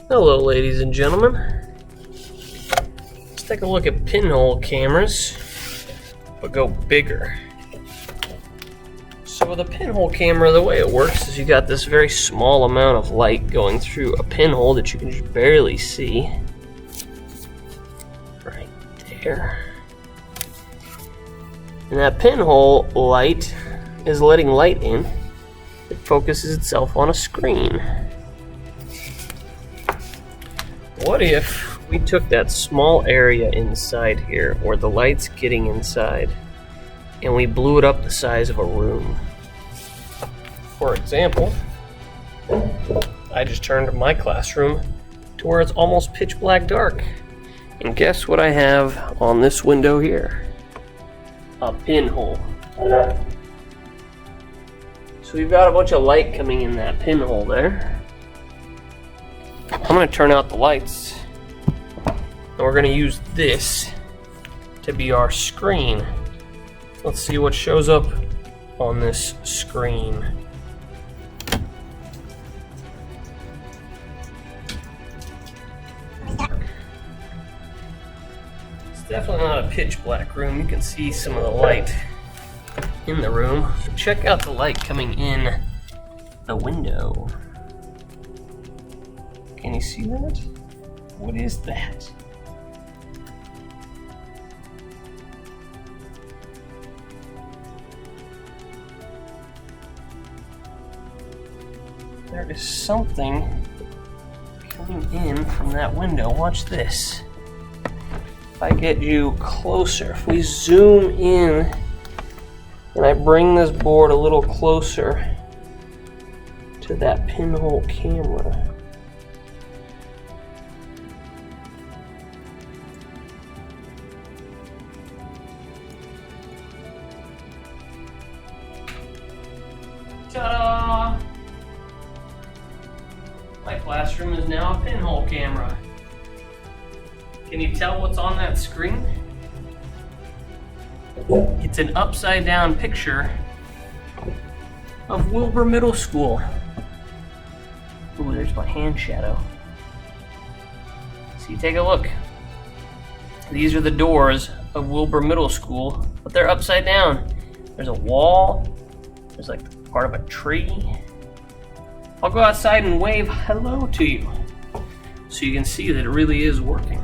Hello, ladies and gentlemen. Let's take a look at pinhole cameras, but go bigger. So with a pinhole camera, the way it works is you got this very small amount of light going through a pinhole that you can just barely see. Right there. And that pinhole light is letting light in. It focuses itself on a screen. What if we took that small area inside here where the light's getting inside and we blew it up the size of a room? For example, I just turned my classroom to where it's almost pitch black dark. And guess what I have on this window here? A pinhole. So we've got a bunch of light coming in that pinhole there. I'm going to turn out the lights, and we're going to use this to be our screen. Let's see what shows up on this screen. It's definitely not a pitch black room. You can see some of the light in the room. Check out the light coming in the window. Can you see that? What is that? There is something coming in from that window. Watch this. If I get you closer, if we zoom in and I bring this board a little closer to that pinhole camera. Ta-da! My classroom is now a pinhole camera. Can you tell what's on that screen? It's an upside down picture of Wilbur Middle School. Ooh, there's my hand shadow. See, take a look. These are the doors of Wilbur Middle School, but they're upside down. There's a wall. There's like part of a tree. I'll go outside and wave hello to you so you can see that it really is working.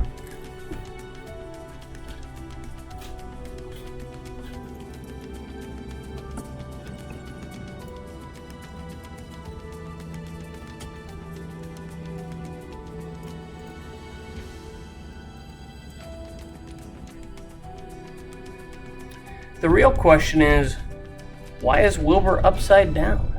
The real question is, why is Wilbur upside down?